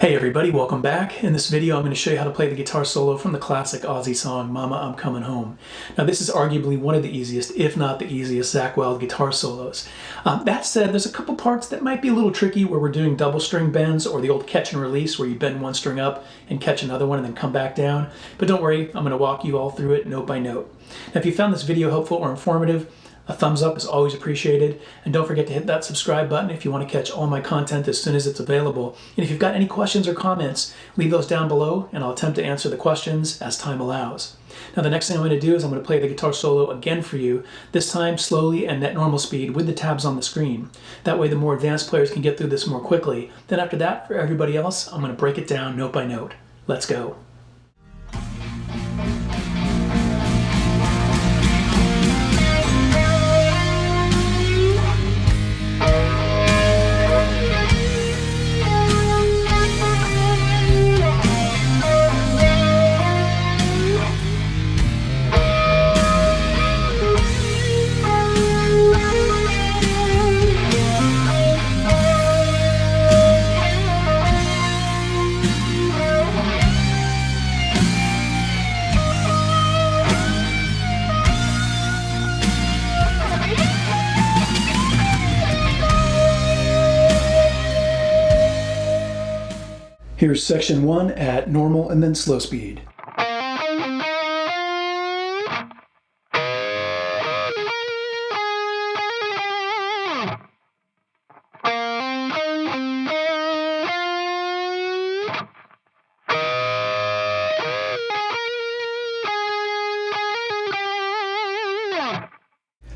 Hey everybody, welcome back. In this video I'm going to show you how to play the guitar solo from the classic Ozzy song, Mama, I'm Coming Home. Now this is arguably one of the easiest, if not the easiest, Zakk Wylde guitar solos. That said, there's a couple parts that might be a little tricky where we're doing double string bends or the old catch and release where you bend one string up and catch another one and then come back down. But don't worry, I'm going to walk you all through it note by note. Now if you found this video helpful or informative, a thumbs up is always appreciated, and don't forget to hit that subscribe button if you want to catch all my content as soon as it's available. And if you've got any questions or comments, leave those down below and I'll attempt to answer the questions as time allows. Now the next thing I'm going to do is I'm going to play the guitar solo again for you, this time slowly and at normal speed with the tabs on the screen. That way the more advanced players can get through this more quickly. Then after that, for everybody else, I'm going to break it down note by note. Let's go. Here's section 1 at normal and then slow speed.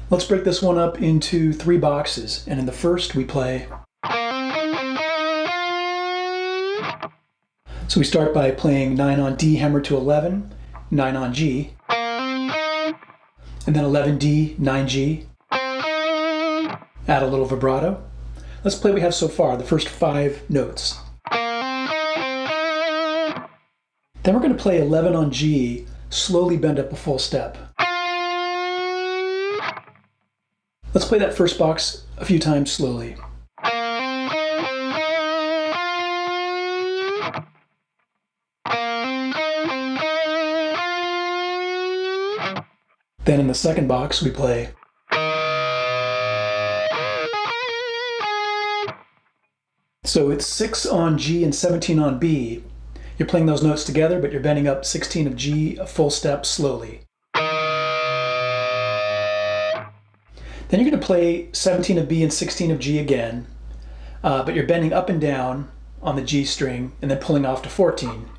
Let's break this one up into 3 boxes, and in the first we play. So we start by playing 9 on D hammered to 11, 9 on G, and then 11D, 9G. Add a little vibrato. Let's play what we have so far, the first 5 notes. Then we're going to play 11 on G, slowly bend up a full step. Let's play that first box a few times slowly. Then in the second box we play. So it's 6 on G and 17 on B. You're playing those notes together, but you're bending up 16 of G a full step slowly. Then you're going to play 17 of B and 16 of G again, but you're bending up and down on the G string and then pulling off to 14.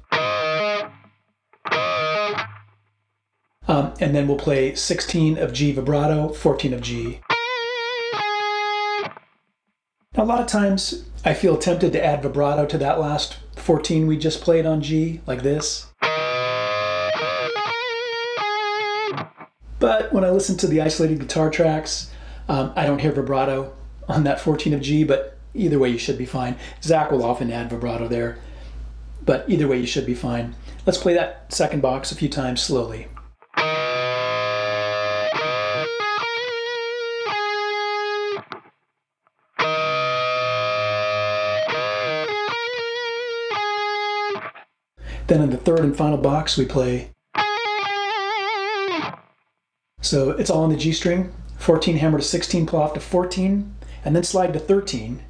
And then we'll play 16 of G vibrato, 14 of G. Now a lot of times I feel tempted to add vibrato to that last 14 we just played on G, like this. But when I listen to the isolated guitar tracks, I don't hear vibrato on that 14 of G, but either way you should be fine. Zakk will often add vibrato there, but either way you should be fine. Let's play that second box a few times slowly. Then in the third and final box we play. So it's all on the G string, 14 hammer to 16, pull off to 14, and then slide to 13.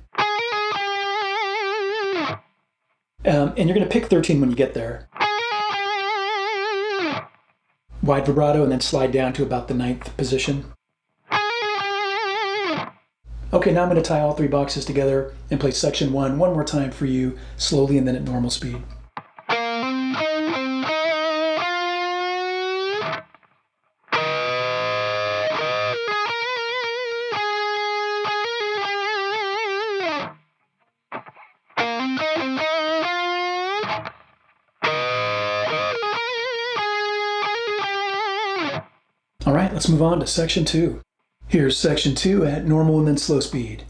And you're going to pick 13 when you get there. Wide vibrato and then slide down to about the 9th position. Okay, now I'm going to tie all 3 boxes together and play section 1 one more time for you, slowly and then at normal speed. All right, let's move on to section 2. Here's section 2 at normal and then slow speed.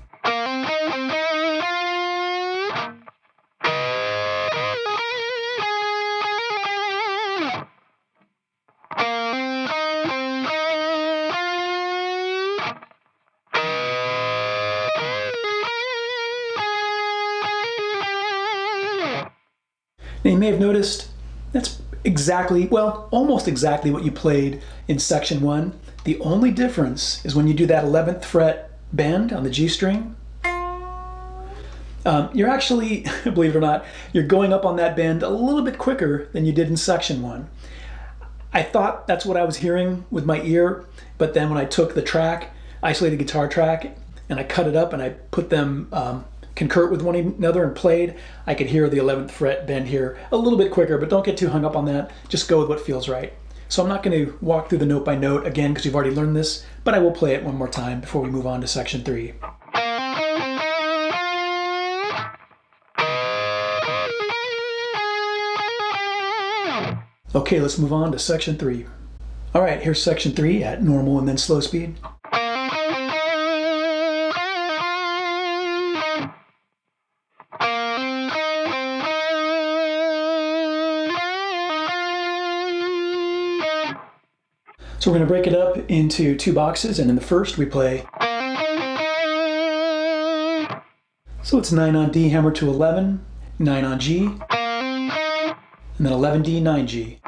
Now you may have noticed that's exactly, well, almost exactly what you played in section 1. The only difference is when you do that 11th fret bend on the G string, you're actually, believe it or not, you're going up on that bend a little bit quicker than you did in section 1. I thought that's what I was hearing with my ear, but then when I took the track, isolated guitar track, and I cut it up and I put them concurrent with one another and played, I could hear the 11th fret bend here a little bit quicker, but don't get too hung up on that. Just go with what feels right. So I'm not going to walk through the note by note again because you've already learned this, but I will play it one more time before we move on to section 3. Okay, let's move on to section 3. All right, here's section 3 at normal and then slow speed. So we're going to break it up into 2 boxes, and in the first we play. So it's 9 on D hammered to 11, 9 on G, and then 11D, 9G.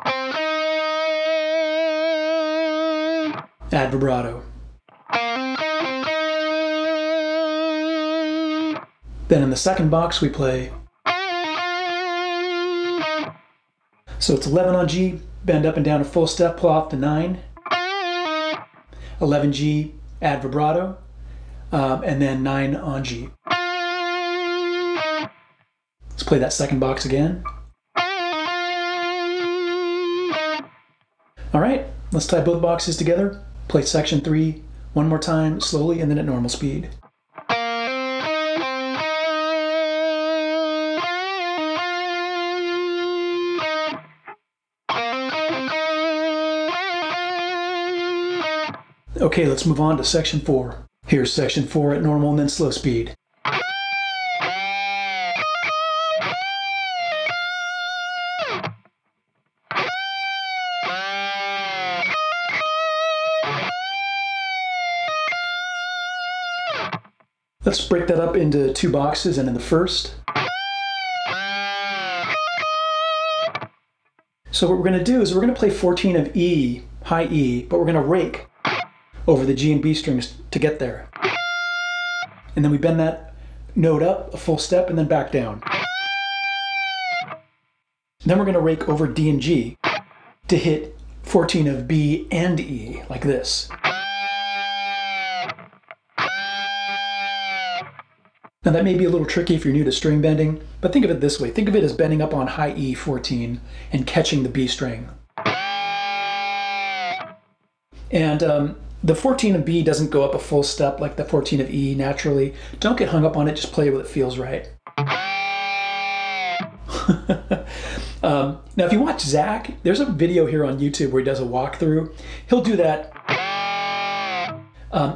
Add vibrato. Then in the second box we play. So it's 11 on G, bend up and down a full step, pull off to 9. 11G, add vibrato, and then 9 on G. Let's play that second box again. All right, let's tie both boxes together. Play section 3 one more time, slowly, and then at normal speed. Okay, let's move on to section 4. Here's section 4 at normal and then slow speed. Let's break that up into 2 boxes, and in the first. So what we're going to do is we're going to play 14 of E, high E, but we're going to rake over the G and B strings to get there. And then we bend that note up a full step and then back down. Then we're going to rake over D and G to hit 14 of B and E, like this. Now that may be a little tricky if you're new to string bending, but think of it this way. Think of it as bending up on high E 14 and catching the B string. And the 14 of B doesn't go up a full step like the 14 of E naturally. Don't get hung up on it, just play what it feels right. Now if you watch Zakk, there's a video here on YouTube where he does a walkthrough. He'll do that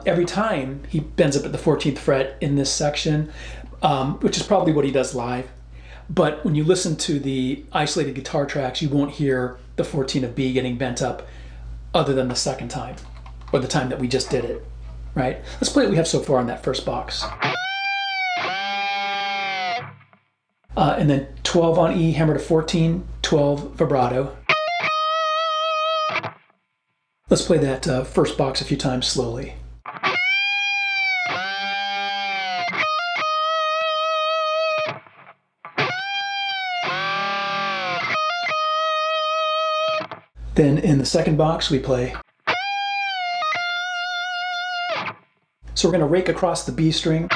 every time he bends up at the 14th fret in this section, which is probably what he does live. But when you listen to the isolated guitar tracks, you won't hear the 14 of B getting bent up other than the second time, or the time that we just did it, right? Let's play what we have so far in that first box. And then 12 on E, hammer to 14, 12 vibrato. Let's play that first box a few times slowly. Then in the second box we play. So we're going to rake across the B string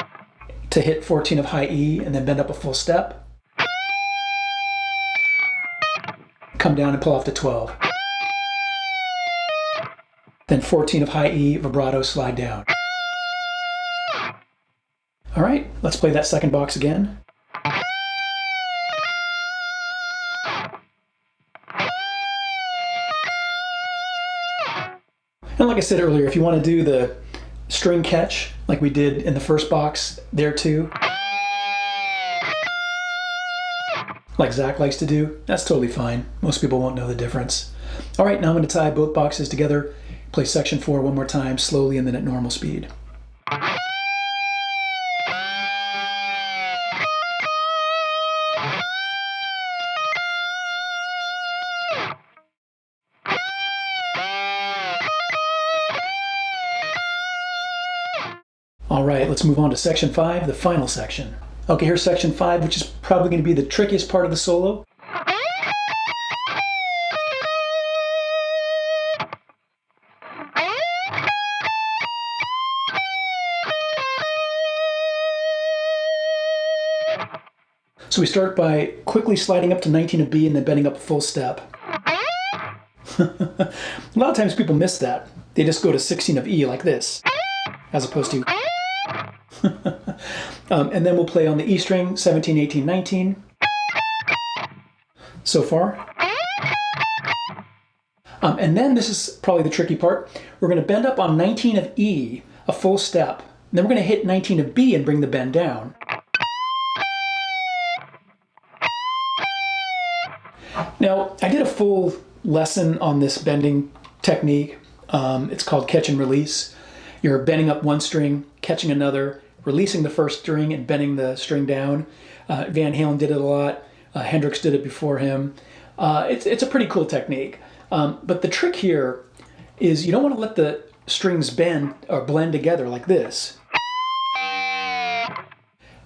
to hit 14 of high E and then bend up a full step. Come down and pull off to 12. Then 14 of high E, vibrato, slide down. All right, let's play that second box again. And like I said earlier, if you want to do the string catch like we did in the first box there too, like Zakk likes to do, that's totally fine. Most people won't know the difference. All right, now I'm going to tie both boxes together, play section 4 one more time, slowly and then at normal speed. right, let's move on to section 5, the final section. Okay, here's section 5, which is probably going to be the trickiest part of the solo. So we start by quickly sliding up to 19 of B and then bending up a full step. A lot of times people miss that. They just go to 16 of E like this, as opposed to... and then we'll play on the E string, 17, 18, 19. So far. And then this is probably the tricky part. We're going to bend up on 19 of E, a full step. And then we're going to hit 19 of B and bring the bend down. Now, I did a full lesson on this bending technique. It's called catch and release. You're bending up one string, catching another, releasing the first string and bending the string down. Van Halen did it a lot. Hendrix did it before him. It's a pretty cool technique. But the trick here is you don't want to let the strings bend or blend together like this.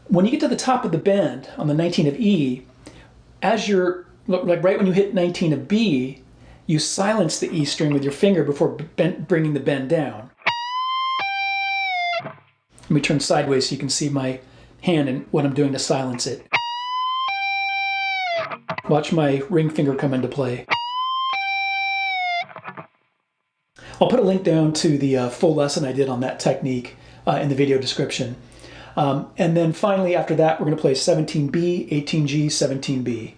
When you get to the top of the bend on the 19 of E, as you're like right when you hit 19 of B, you silence the E string with your finger before bringing the bend down. Let me turn sideways so you can see my hand and what I'm doing to silence it. Watch my ring finger come into play. I'll put a link down to the full lesson I did on that technique in the video description. And then finally after that we're going to play 17B, 18G, 17B.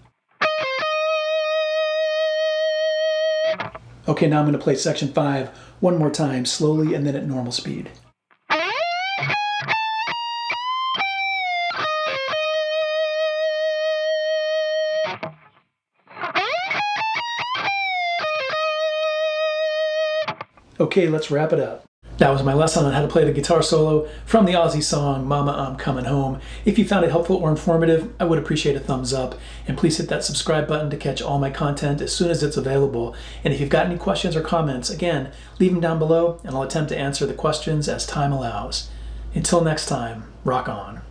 Okay, now I'm going to play section 5 one more time, slowly and then at normal speed. Okay, let's wrap it up. That was my lesson on how to play the guitar solo from the Ozzy song, Mama, I'm Coming Home. If you found it helpful or informative, I would appreciate a thumbs up. And please hit that subscribe button to catch all my content as soon as it's available. And if you've got any questions or comments, again, leave them down below and I'll attempt to answer the questions as time allows. Until next time, rock on.